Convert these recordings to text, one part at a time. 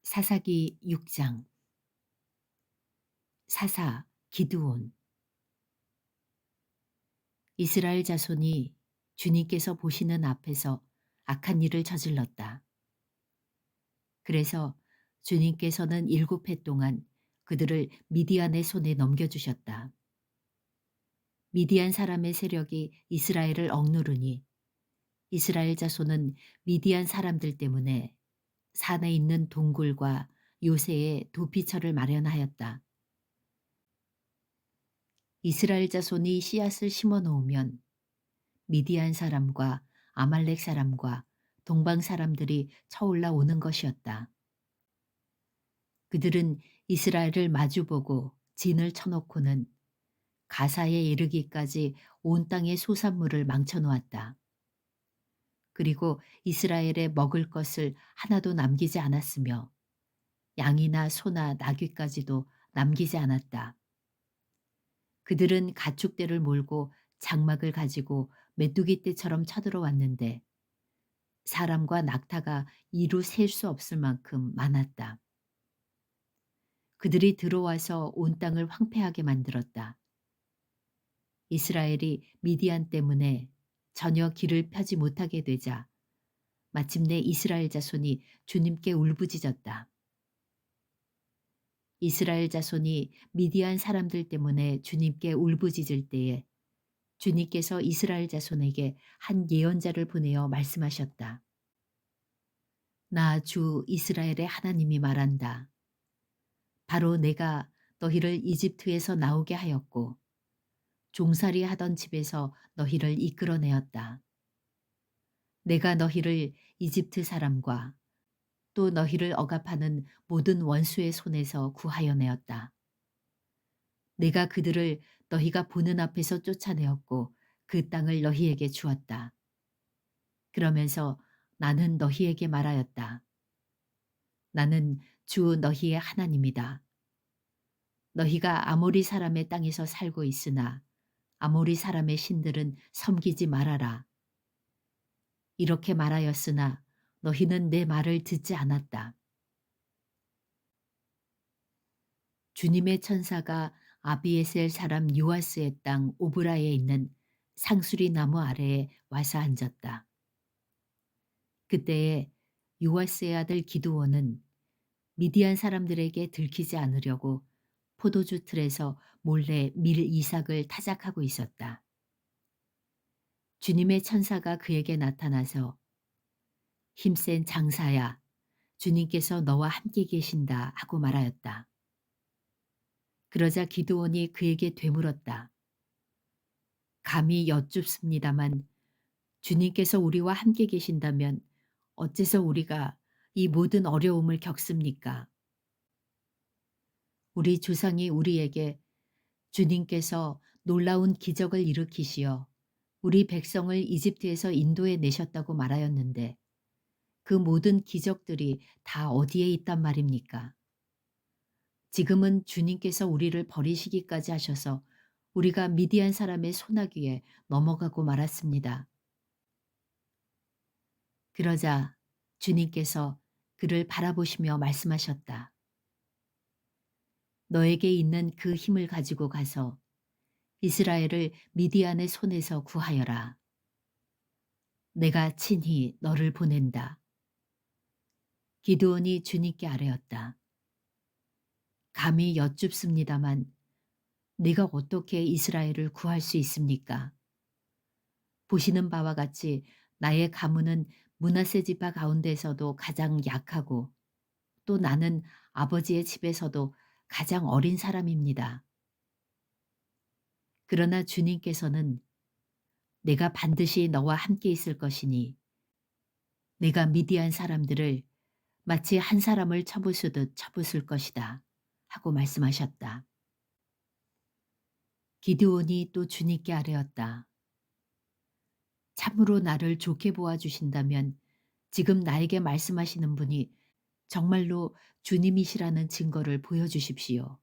사사기 6장. 사사 기드온. 이스라엘 자손이 주님께서 보시는 앞에서 악한 일을 저질렀다. 그래서 주님께서는 7해 동안 그들을 미디안의 손에 넘겨주셨다. 미디안 사람의 세력이 이스라엘을 억누르니 이스라엘 자손은 미디안 사람들 때문에 산에 있는 동굴과 요새에 도피처를 마련하였다. 이스라엘 자손이 씨앗을 심어 놓으면 미디안 사람과 아말렉 사람과 동방 사람들이 쳐올라 오는 것이었다. 그들은 이스라엘을 마주보고 진을 쳐놓고는 가사에 이르기까지 온 땅의 소산물을 망쳐놓았다. 그리고 이스라엘에 먹을 것을 하나도 남기지 않았으며 양이나 소나 나귀까지도 남기지 않았다. 그들은 가축대를 몰고 장막을 가지고 메뚜기 떼처럼 쳐들어왔는데 사람과 낙타가 이루 셀 수 없을 만큼 많았다. 그들이 들어와서 온 땅을 황폐하게 만들었다. 이스라엘이 미디안 때문에 전혀 길을 펴지 못하게 되자 마침내 이스라엘 자손이 주님께 울부짖었다. 이스라엘 자손이 미디안 사람들 때문에 주님께 울부짖을 때에 주님께서 이스라엘 자손에게 한 예언자를 보내어 말씀하셨다. 나 주 이스라엘의 하나님이 말한다. 바로 내가 너희를 이집트에서 나오게 하였고 종살이 하던 집에서 너희를 이끌어내었다. 내가 너희를 이집트 사람과 또 너희를 억압하는 모든 원수의 손에서 구하여 내었다. 내가 그들을 너희가 보는 앞에서 쫓아내었고 그 땅을 너희에게 주었다. 그러면서 나는 너희에게 말하였다. 나는 주 너희의 하나님이다. 너희가 아모리 사람의 땅에서 살고 있으나 아모리 사람의 신들은 섬기지 말아라. 이렇게 말하였으나 너희는 내 말을 듣지 않았다. 주님의 천사가 아비에셀 사람 요아스의 땅 오브라에 있는 상수리 나무 아래에 와서 앉았다. 그때에 요아스의 아들 기드온은 미디안 사람들에게 들키지 않으려고 포도주 틀에서 몰래 밀 이삭을 타작하고 있었다. 주님의 천사가 그에게 나타나서 힘센 장사야, 주님께서 너와 함께 계신다 하고 말하였다. 그러자 기드온이 그에게 되물었다. 감히 여쭙습니다만 주님께서 우리와 함께 계신다면 어째서 우리가 이 모든 어려움을 겪습니까? 우리 조상이 우리에게 주님께서 놀라운 기적을 일으키시어 우리 백성을 이집트에서 인도해 내셨다고 말하였는데 그 모든 기적들이 다 어디에 있단 말입니까? 지금은 주님께서 우리를 버리시기까지 하셔서 우리가 미디안 사람의 손아귀에 넘어가고 말았습니다. 그러자 주님께서 그를 바라보시며 말씀하셨다. 너에게 있는 그 힘을 가지고 가서 이스라엘을 미디안의 손에서 구하여라. 내가 친히 너를 보낸다. 기드온이 주님께 아뢰었다. 감히 여쭙습니다만 네가 어떻게 이스라엘을 구할 수 있습니까? 보시는 바와 같이 나의 가문은 므낫세 지파 가운데서도 가장 약하고 또 나는 아버지의 집에서도 가장 어린 사람입니다. 그러나 주님께서는 내가 반드시 너와 함께 있을 것이니 내가 미디안 사람들을 마치 한 사람을 쳐부수듯 쳐부술 것이다 하고 말씀하셨다. 기드온이 또 주님께 아뢰었다. 참으로 나를 좋게 보아주신다면 지금 나에게 말씀하시는 분이 정말로 주님이시라는 증거를 보여주십시오.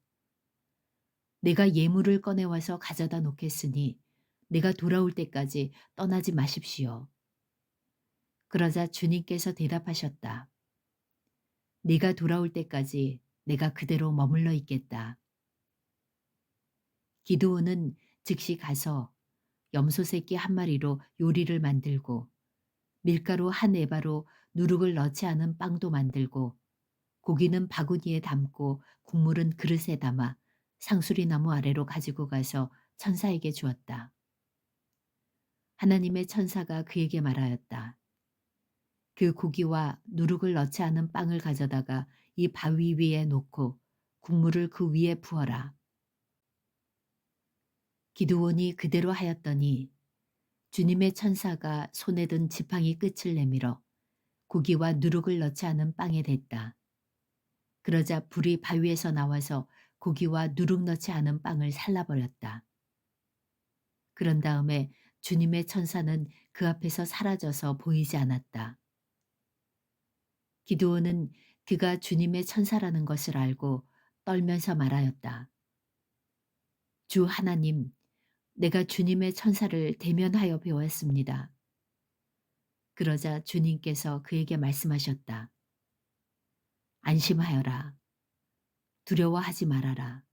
내가 예물을 꺼내와서 가져다 놓겠으니 내가 돌아올 때까지 떠나지 마십시오. 그러자 주님께서 대답하셨다. 네가 돌아올 때까지 내가 그대로 머물러 있겠다. 기드온은 즉시 가서 염소 새끼 한 마리로 요리를 만들고 밀가루 한 에바로 누룩을 넣지 않은 빵도 만들고 고기는 바구니에 담고 국물은 그릇에 담아 상수리 나무 아래로 가지고 가서 천사에게 주었다. 하나님의 천사가 그에게 말하였다. 그 고기와 누룩을 넣지 않은 빵을 가져다가 이 바위 위에 놓고 국물을 그 위에 부어라. 기드온이 그대로 하였더니 주님의 천사가 손에 든 지팡이 끝을 내밀어 고기와 누룩을 넣지 않은 빵에 댔다. 그러자 불이 바위에서 나와서 고기와 누룩 넣지 않은 빵을 살라버렸다. 그런 다음에 주님의 천사는 그 앞에서 사라져서 보이지 않았다. 기드온은 그가 주님의 천사라는 것을 알고 떨면서 말하였다. 주 하나님, 내가 주님의 천사를 대면하여 배웠습니다. 그러자 주님께서 그에게 말씀하셨다. 안심하여라. 두려워하지 말아라.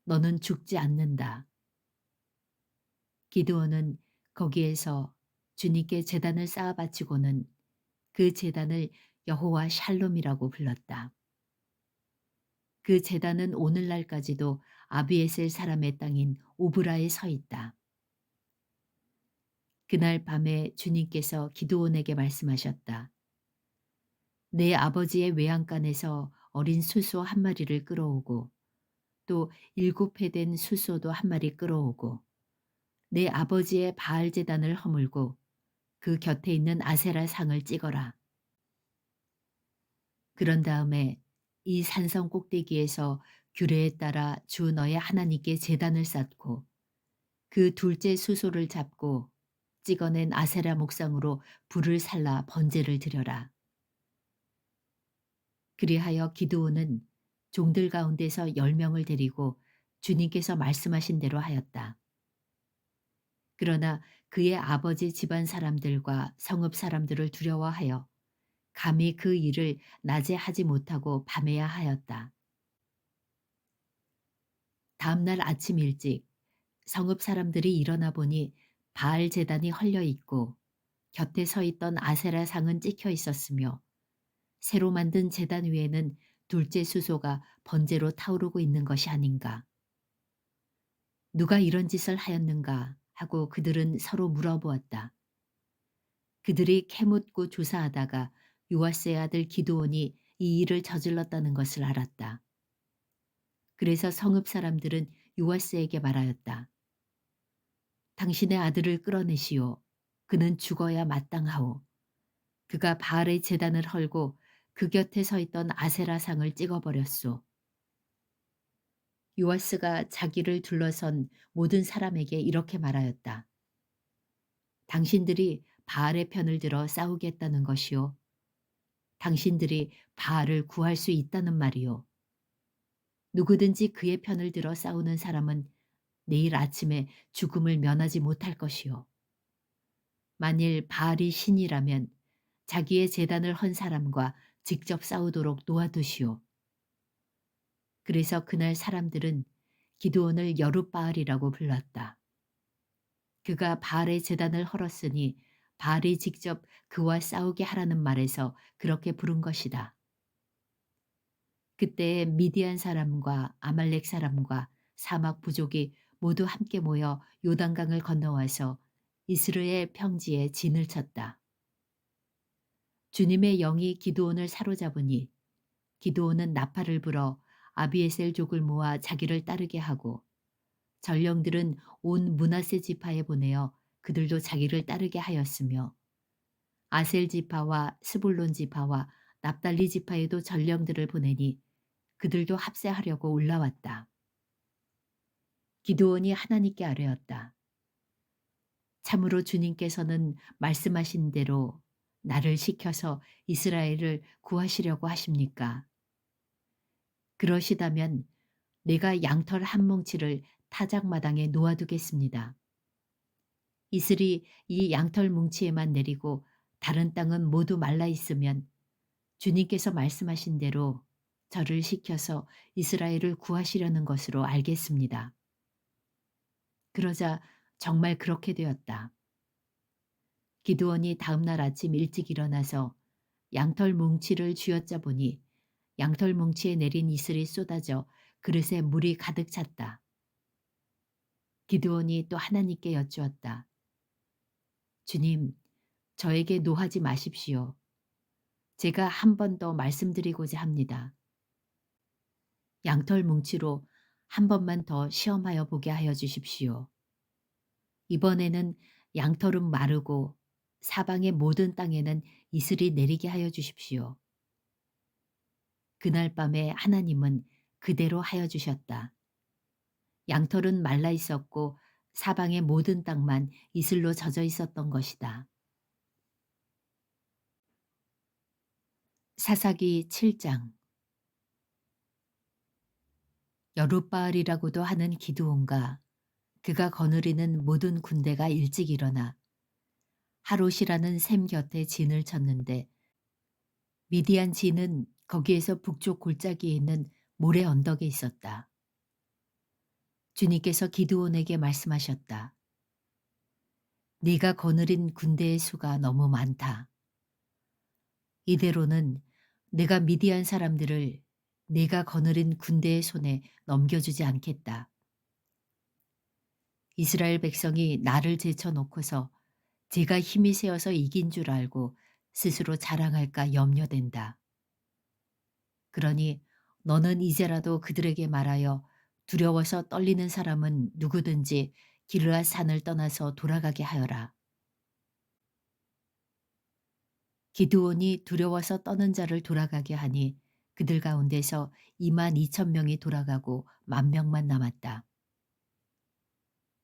너는 죽지 않는다. 기드온은 거기에서 주님께 제단을 쌓아 바치고는 그 제단을 여호와 샬롬이라고 불렀다. 그 제단은 오늘날까지도 아비에셀 사람의 땅인 오브라에 서 있다. 그날 밤에 주님께서 기드온에게 말씀하셨다. 내 아버지의 외양간에서 어린 수소 한 마리를 끌어오고 또 7회 된 수소도 한 마리 끌어오고 내 아버지의 바알 제단을 허물고 그 곁에 있는 아세라 상을 찍어라. 그런 다음에 이 산성 꼭대기에서 규례에 따라 주 너의 하나님께 제단을 쌓고 그 둘째 수소를 잡고 찍어낸 아세라 목상으로 불을 살라 번제를 드려라. 그리하여 기드온은 종들 가운데서 10명을 데리고 주님께서 말씀하신 대로 하였다. 그러나 그의 아버지 집안 사람들과 성읍 사람들을 두려워하여 감히 그 일을 낮에 하지 못하고 밤에야 하였다. 다음 날 아침 일찍 성읍 사람들이 일어나 보니 바알 제단이 헐려 있고 곁에 서 있던 아세라 상은 찍혀 있었으며 새로 만든 제단 위에는 둘째 수소가 번제로 타오르고 있는 것이 아닌가. 누가 이런 짓을 하였는가 하고 그들은 서로 물어보았다. 그들이 캐묻고 조사하다가 요아스의 아들 기드온이 이 일을 저질렀다는 것을 알았다. 그래서 성읍 사람들은 요아스에게 말하였다. 당신의 아들을 끌어내시오. 그는 죽어야 마땅하오. 그가 바알의 제단을 헐고 그 곁에 서 있던 아세라 상을 찍어버렸소. 요아스가 자기를 둘러선 모든 사람에게 이렇게 말하였다. 당신들이 바알의 편을 들어 싸우겠다는 것이요. 당신들이 바알을 구할 수 있다는 말이요. 누구든지 그의 편을 들어 싸우는 사람은 내일 아침에 죽음을 면하지 못할 것이요. 만일 바알이 신이라면 자기의 제단을 헌 사람과 직접 싸우도록 놓아두시오. 그래서 그날 사람들은 기드온을 여룻바알이라고 불렀다. 그가 바알의 제단을 헐었으니 바알이 직접 그와 싸우게 하라는 말에서 그렇게 부른 것이다. 그때 미디안 사람과 아말렉 사람과 사막 부족이 모두 함께 모여 요단강을 건너와서 이스르의 평지에 진을 쳤다. 주님의 영이 기드온을 사로잡으니 기드온은 나팔을 불어 아비에셀족을 모아 자기를 따르게 하고 전령들은 온 므낫세 지파에 보내어 그들도 자기를 따르게 하였으며 아셀 지파와 스불론 지파와 납달리 지파에도 전령들을 보내니 그들도 합세하려고 올라왔다. 기드온이 하나님께 아뢰었다. 참으로 주님께서는 말씀하신 대로 나를 시켜서 이스라엘을 구하시려고 하십니까? 그러시다면 내가 양털 한 뭉치를 타작마당에 놓아두겠습니다. 이슬이 이 양털 뭉치에만 내리고 다른 땅은 모두 말라 있으면 주님께서 말씀하신 대로 저를 시켜서 이스라엘을 구하시려는 것으로 알겠습니다. 그러자 정말 그렇게 되었다. 기드온이 다음 날 아침 일찍 일어나서 양털 뭉치를 쥐어짜 보니 양털 뭉치에 내린 이슬이 쏟아져 그릇에 물이 가득 찼다. 기드온이 또 하나님께 여쭈었다. 주님, 저에게 노하지 마십시오. 제가 한 번 더 말씀드리고자 합니다. 양털 뭉치로 한 번만 더 시험하여 보게 하여 주십시오. 이번에는 양털은 마르고 사방의 모든 땅에는 이슬이 내리게 하여 주십시오. 그날 밤에 하나님은 그대로 하여 주셨다. 양털은 말라 있었고 사방의 모든 땅만 이슬로 젖어 있었던 것이다. 사사기 7장. 여룻바알이라고도 하는 기드온과 그가 거느리는 모든 군대가 일찍 일어나 하롯이라는 샘 곁에 진을 쳤는데 미디안 진은 거기에서 북쪽 골짜기에 있는 모래 언덕에 있었다. 주님께서 기드온에게 말씀하셨다. 네가 거느린 군대의 수가 너무 많다. 이대로는 내가 미디안 사람들을 네가 거느린 군대의 손에 넘겨주지 않겠다. 이스라엘 백성이 나를 제쳐놓고서 제가 힘이 세어서 이긴 줄 알고 스스로 자랑할까 염려된다. 그러니 너는 이제라도 그들에게 말하여 두려워서 떨리는 사람은 누구든지 길르앗 산을 떠나서 돌아가게 하여라. 기드온이 두려워서 떠는 자를 돌아가게 하니 그들 가운데서 22,000명이 돌아가고 10,000명만 남았다.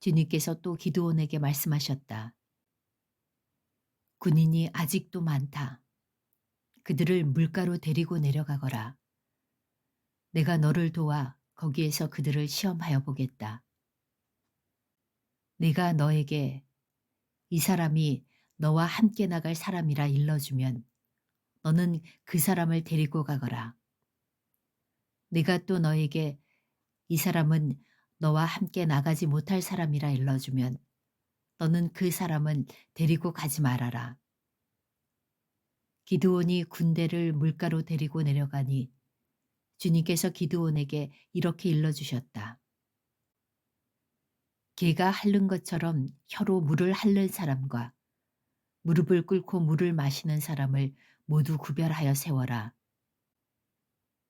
주님께서 또 기드온에게 말씀하셨다. 군인이 아직도 많다. 그들을 물가로 데리고 내려가거라. 내가 너를 도와 거기에서 그들을 시험하여 보겠다. 내가 너에게 이 사람이 너와 함께 나갈 사람이라 일러주면 너는 그 사람을 데리고 가거라. 내가 또 너에게 이 사람은 너와 함께 나가지 못할 사람이라 일러주면 너는 그 사람은 데리고 가지 말아라. 기드온이 군대를 물가로 데리고 내려가니 주님께서 기드온에게 이렇게 일러주셨다. 개가 핥는 것처럼 혀로 물을 핥는 사람과 무릎을 꿇고 물을 마시는 사람을 모두 구별하여 세워라.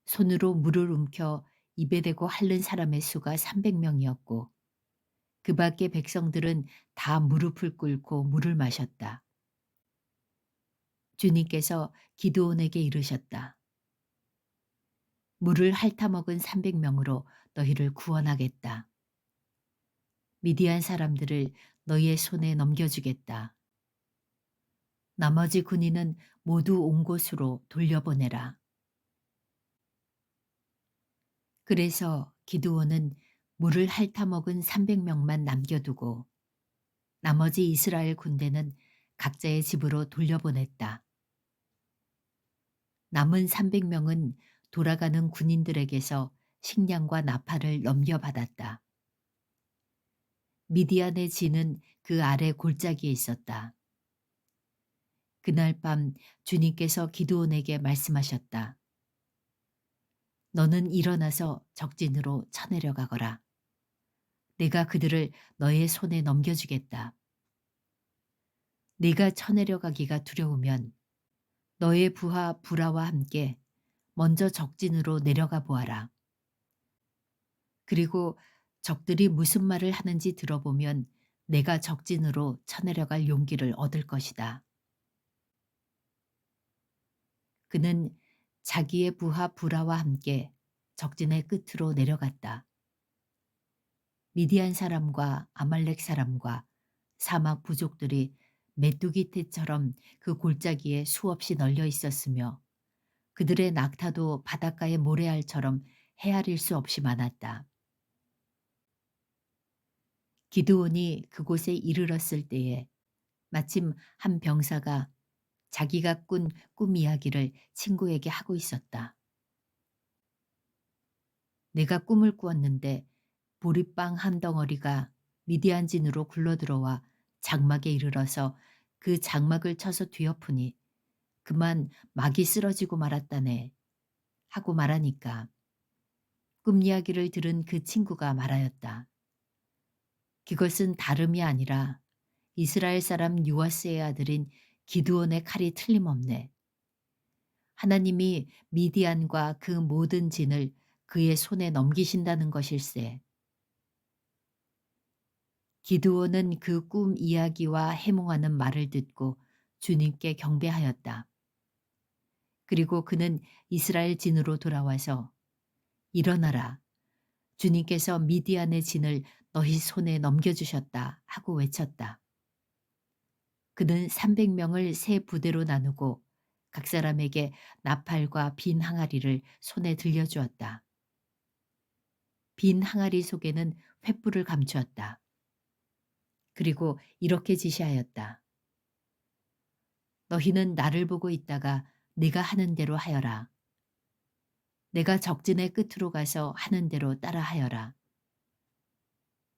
손으로 물을 움켜 입에 대고 핥는 사람의 수가 300명이었고 그 밖의 백성들은 다 무릎을 꿇고 물을 마셨다. 주님께서 기드온에게 이르셨다. 물을 핥아먹은 300명으로 너희를 구원하겠다. 미디안 사람들을 너희의 손에 넘겨주겠다. 나머지 군인은 모두 온 곳으로 돌려보내라. 그래서 기드온은 물을 핥아먹은 300명만 남겨두고 나머지 이스라엘 군대는 각자의 집으로 돌려보냈다. 남은 300명은 돌아가는 군인들에게서 식량과 나팔을 넘겨받았다. 미디안의 진은 그 아래 골짜기에 있었다. 그날 밤 주님께서 기드온에게 말씀하셨다. 너는 일어나서 적진으로 쳐내려가거라. 내가 그들을 너의 손에 넘겨주겠다. 네가 쳐내려가기가 두려우면 너의 부하 부라와 함께 먼저 적진으로 내려가 보아라. 그리고 적들이 무슨 말을 하는지 들어보면 내가 적진으로 쳐내려갈 용기를 얻을 것이다. 그는 자기의 부하 부라와 함께 적진의 끝으로 내려갔다. 미디안 사람과 아말렉 사람과 사막 부족들이 메뚜기 떼처럼 그 골짜기에 수없이 널려 있었으며 그들의 낙타도 바닷가의 모래알처럼 헤아릴 수 없이 많았다. 기드온이 그곳에 이르렀을 때에 마침 한 병사가 자기가 꾼 꿈 이야기를 친구에게 하고 있었다. 내가 꿈을 꾸었는데 보리빵 한 덩어리가 미디안진으로 굴러들어와 장막에 이르러서 그 장막을 쳐서 뒤엎으니 그만 막이 쓰러지고 말았다네 하고 말하니까 꿈 이야기를 들은 그 친구가 말하였다. 그것은 다름이 아니라 이스라엘 사람 요아스의 아들인 기드온의 칼이 틀림없네. 하나님이 미디안과 그 모든 진을 그의 손에 넘기신다는 것일세. 기드온은 그 꿈 이야기와 해몽하는 말을 듣고 주님께 경배하였다. 그리고 그는 이스라엘 진으로 돌아와서 일어나라. 주님께서 미디안의 진을 너희 손에 넘겨주셨다 하고 외쳤다. 그는 300명을 세 부대로 나누고 각 사람에게 나팔과 빈 항아리를 손에 들려주었다. 빈 항아리 속에는 횃불을 감추었다. 그리고 이렇게 지시하였다. 너희는 나를 보고 있다가 네가 하는 대로 하여라. 내가 적진의 끝으로 가서 하는 대로 따라 하여라.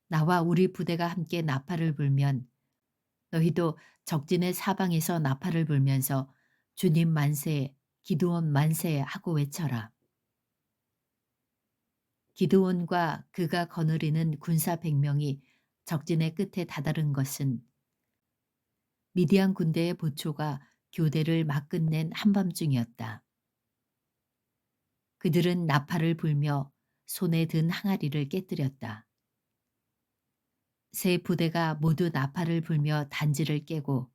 나와 우리 부대가 함께 나팔을 불면 너희도 적진의 사방에서 나팔을 불면서 주님 만세, 기드온 만세 하고 외쳐라. 기드온과 그가 거느리는 군사 100명이 적진의 끝에 다다른 것은 미디안 군대의 보초가 교대를 막 끝낸 한밤중이었다. 그들은 나팔을 불며 손에 든 항아리를 깨뜨렸다. 세 부대가 모두 나팔을 불며 단지를 깨고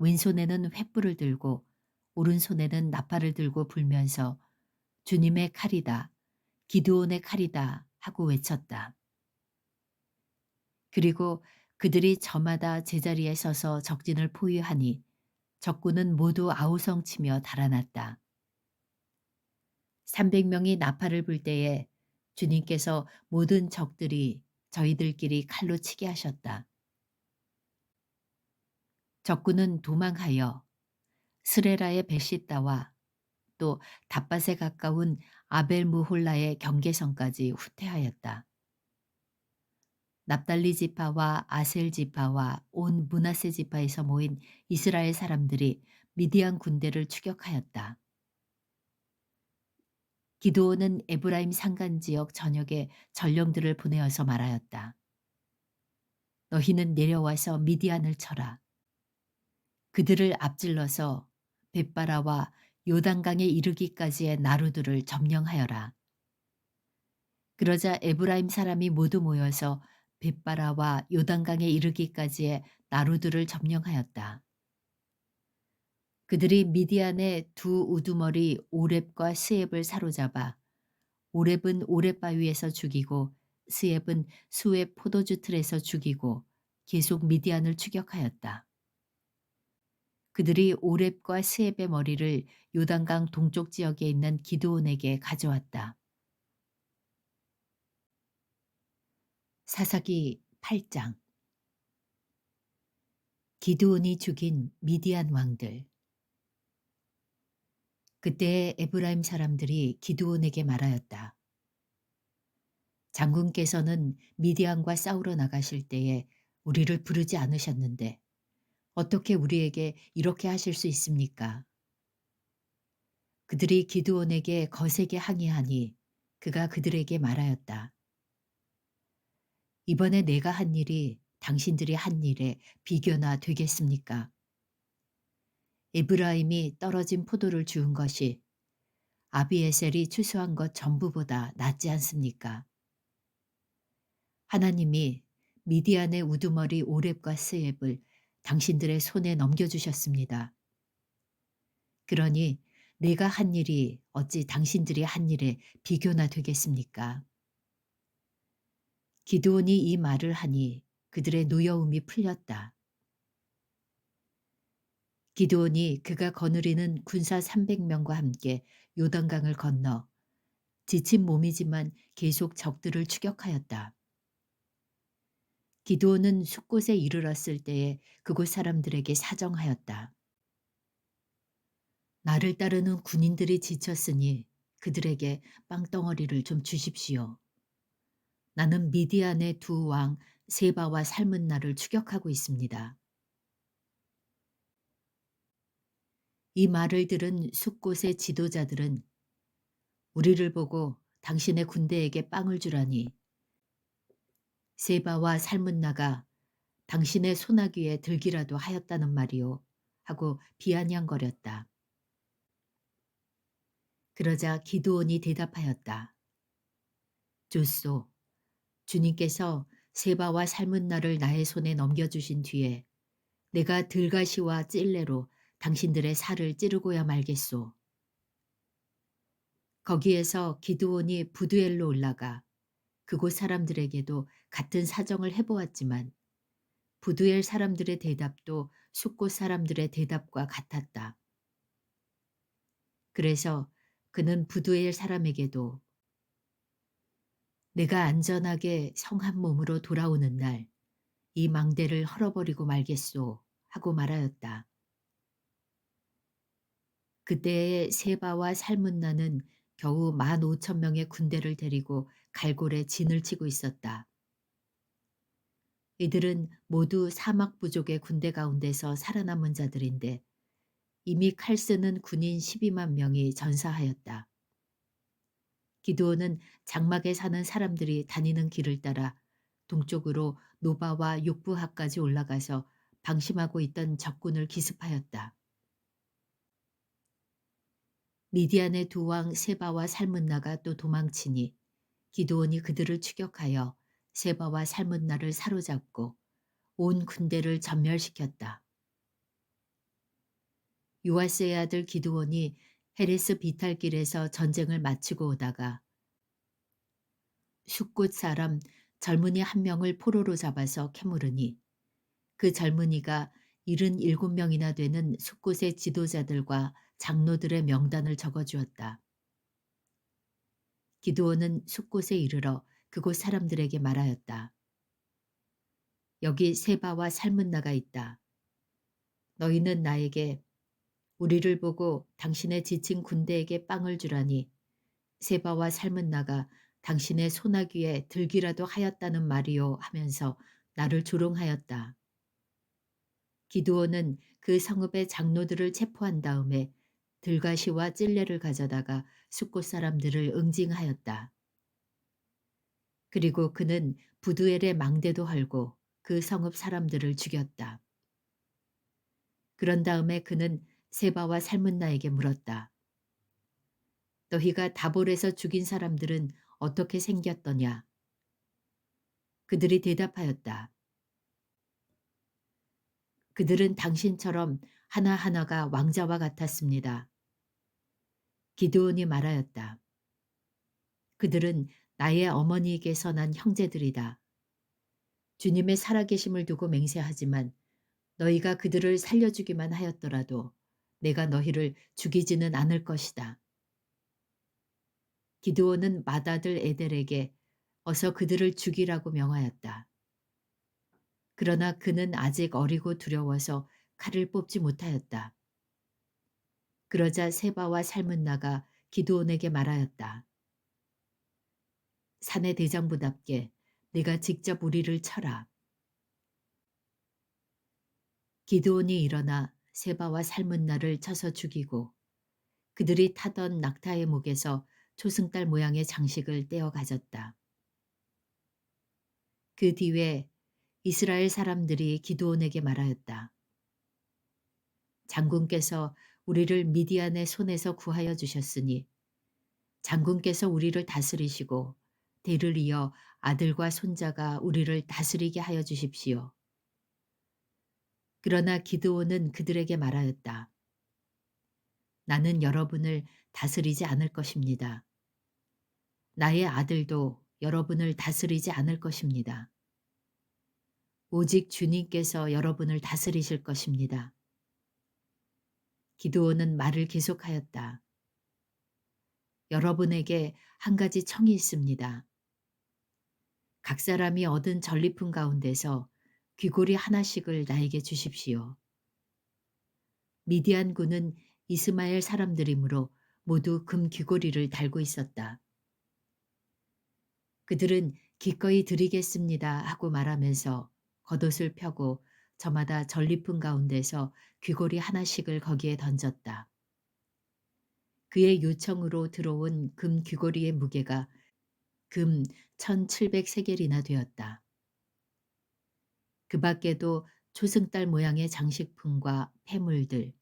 왼손에는 횃불을 들고 오른손에는 나팔을 들고 불면서 주님의 칼이다, 기드온의 칼이다 하고 외쳤다. 그리고 그들이 저마다 제자리에 서서 적진을 포위하니 적군은 모두 아우성치며 달아났다. 300명이 나팔을 불 때에 주님께서 모든 적들이 저희들끼리 칼로 치게 하셨다. 적군은 도망하여 스레라의 베시다와 또 답밭에 가까운 아벨무홀라의 경계선까지 후퇴하였다. 납달리 지파와 아셀 지파와 온 므낫세 지파에서 모인 이스라엘 사람들이 미디안 군대를 추격하였다. 기드온은 에브라임 산간 지역 전역에 전령들을 보내어서 말하였다. 너희는 내려와서 미디안을 쳐라. 그들을 앞질러서 벳바라와 요단강에 이르기까지의 나루들을 점령하여라. 그러자 에브라임 사람이 모두 모여서 벳바라와 요단강에 이르기까지의 나루들을 점령하였다. 그들이 미디안의 두 우두머리 오렙과 스엡을 사로잡아 오렙은 오렙 바위에서 죽이고 스엡은 수엡 포도주 틀에서 죽이고 계속 미디안을 추격하였다. 그들이 오렙과 스엡의 머리를 요단강 동쪽 지역에 있는 기드온에게 가져왔다. 사사기 8장. 기드온이 죽인 미디안 왕들. 그때 에브라임 사람들이 기드온에게 말하였다. 장군께서는 미디안과 싸우러 나가실 때에 우리를 부르지 않으셨는데 어떻게 우리에게 이렇게 하실 수 있습니까? 그들이 기드온에게 거세게 항의하니 그가 그들에게 말하였다. 이번에 내가 한 일이 당신들이 한 일에 비교나 되겠습니까? 에브라임이 떨어진 포도를 주운 것이 아비에셀이 추수한 것 전부보다 낫지 않습니까? 하나님이 미디안의 우두머리 오렙과 스엡을 당신들의 손에 넘겨주셨습니다. 그러니 내가 한 일이 어찌 당신들이 한 일에 비교나 되겠습니까? 기드온이 이 말을 하니 그들의 노여움이 풀렸다. 기드온이 그가 거느리는 군사 300명과 함께 요단강을 건너 지친 몸이지만 계속 적들을 추격하였다. 기드온은 숲곳에 이르렀을 때에 그곳 사람들에게 사정하였다. 나를 따르는 군인들이 지쳤으니 그들에게 빵덩어리를 좀 주십시오. 나는 미디안의 두 왕 세바와 살문나를 추격하고 있습니다. 이 말을 들은 숫곳의 지도자들은 우리를 보고 당신의 군대에게 빵을 주라니 세바와 살문나가 당신의 소나귀에 들기라도 하였다는 말이오 하고 비아냥거렸다. 그러자 기드온이 대답하였다. 좋소. 주님께서 세바와 살문나를 나의 손에 넘겨주신 뒤에 내가 들가시와 찔레로 당신들의 살을 찌르고야 말겠소. 거기에서 기드온이 부두엘로 올라가 그곳 사람들에게도 같은 사정을 해보았지만 부두엘 사람들의 대답도 숫곳 사람들의 대답과 같았다. 그래서 그는 부두엘 사람에게도 내가 안전하게 성한 몸으로 돌아오는 날 이 망대를 헐어버리고 말겠소 하고 말하였다. 그때의 세바와 살문나는 겨우 15,000명의 군대를 데리고 갈골에 진을 치고 있었다. 이들은 모두 사막 부족의 군대 가운데서 살아남은 자들인데 이미 칼 쓰는 군인 12만 명이 전사하였다. 기드온은 장막에 사는 사람들이 다니는 길을 따라 동쪽으로 노바와 욕부하까지 올라가서 방심하고 있던 적군을 기습하였다. 미디안의 두 왕 세바와 살문나가 또 도망치니 기드온이 그들을 추격하여 세바와 살문나를 사로잡고 온 군대를 전멸시켰다. 요아스의 아들 기드온이 헤레스 비탈길에서 전쟁을 마치고 오다가 숫곳 사람 젊은이 한 명을 포로로 잡아서 캐물으니 그 젊은이가 77명이나 되는 숫곳의 지도자들과 장로들의 명단을 적어주었다. 기드온은 숫곳에 이르러 그곳 사람들에게 말하였다. 여기 세바와 살문나가 있다. 너희는 나에게 우리를 보고 당신의 지친 군대에게 빵을 주라니 세바와 살문나가 당신의 소나귀에 들기라도 하였다는 말이요 하면서 나를 조롱하였다. 기드온은 그 성읍의 장로들을 체포한 다음에 들가시와 찔레를 가져다가 숫곳 사람들을 응징하였다. 그리고 그는 부두엘의 망대도 헐고 그 성읍 사람들을 죽였다. 그런 다음에 그는 세바와 살문나에게 물었다. 너희가 다볼에서 죽인 사람들은 어떻게 생겼더냐? 그들이 대답하였다. 그들은 당신처럼 하나하나가 왕자와 같았습니다. 기드온이 말하였다. 그들은 나의 어머니에게서 난 형제들이다. 주님의 살아계심을 두고 맹세하지만 너희가 그들을 살려주기만 하였더라도 내가 너희를 죽이지는 않을 것이다. 기드온은 맏아들 에델에게 어서 그들을 죽이라고 명하였다. 그러나 그는 아직 어리고 두려워서 칼을 뽑지 못하였다. 그러자 세바와 살문나가 기드온에게 말하였다. 사내 대장부답게 네가 직접 우리를 쳐라. 기드온이 일어나 세바와 살문나를 쳐서 죽이고 그들이 타던 낙타의 목에서 초승달 모양의 장식을 떼어 가졌다. 그 뒤에 이스라엘 사람들이 기드온에게 말하였다. 장군께서 우리를 미디안의 손에서 구하여 주셨으니 장군께서 우리를 다스리시고 대를 이어 아들과 손자가 우리를 다스리게 하여 주십시오. 그러나 기드온은 그들에게 말하였다. 나는 여러분을 다스리지 않을 것입니다. 나의 아들도 여러분을 다스리지 않을 것입니다. 오직 주님께서 여러분을 다스리실 것입니다. 기드온은 말을 계속하였다. 여러분에게 한 가지 청이 있습니다. 각 사람이 얻은 전리품 가운데서 귀고리 하나씩을 나에게 주십시오. 미디안군은 이스마엘 사람들이므로 모두 금 귀고리를 달고 있었다. 그들은 기꺼이 드리겠습니다 하고 말하면서 겉옷을 펴고 저마다 전리품 가운데서 귀고리 하나씩을 거기에 던졌다. 그의 요청으로 들어온 금 귀고리의 무게가 금 1700세겔이나 되었다. 그 밖에도 초승달 모양의 장식품과 폐물들,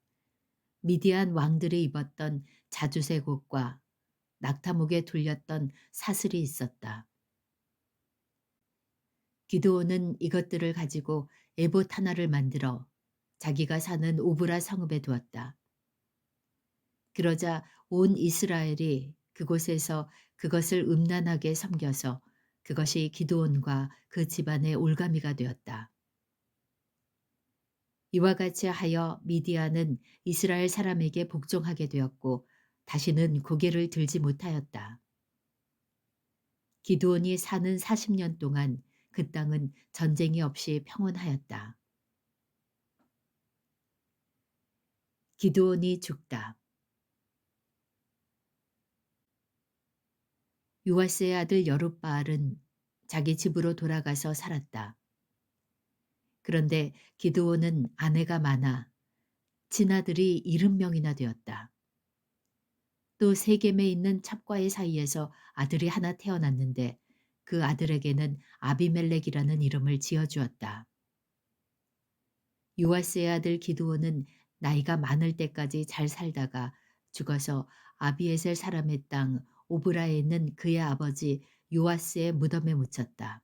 미디안 왕들이 입었던 자주색 옷과 낙타목에 둘렸던 사슬이 있었다. 기드온은 이것들을 가지고 에봇 하나를 만들어 자기가 사는 오브라 성읍에 두었다. 그러자 온 이스라엘이 그곳에서 그것을 음란하게 섬겨서 그것이 기드온과 그 집안의 올가미가 되었다. 이와 같이 하여 미디안은 이스라엘 사람에게 복종하게 되었고 다시는 고개를 들지 못하였다. 기드온이 사는 40년 동안 그 땅은 전쟁이 없이 평온하였다. 기드온이 죽다. 요아스의 아들 여룻바알은 자기 집으로 돌아가서 살았다. 그런데 기드온은 아내가 많아 친아들이 70명이나 되었다. 또 세겜에 있는 첩과의 사이에서 아들이 하나 태어났는데 그 아들에게는 아비멜렉이라는 이름을 지어주었다. 요아스의 아들 기드온은 나이가 많을 때까지 잘 살다가 죽어서 아비에셀 사람의 땅 오브라에 있는 그의 아버지 요아스의 무덤에 묻혔다.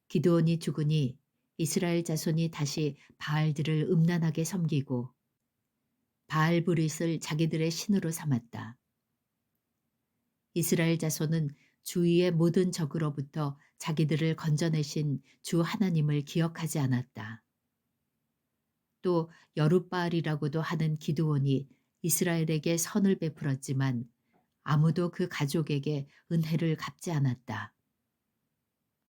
기드온이 죽으니 이스라엘 자손이 다시 바알들을 음란하게 섬기고 바알브릿을 자기들의 신으로 삼았다. 이스라엘 자손은 주위의 모든 적으로부터 자기들을 건져내신 주 하나님을 기억하지 않았다. 또 여룻바알이라고도 하는 기드온이 이스라엘에게 선을 베풀었지만 아무도 그 가족에게 은혜를 갚지 않았다.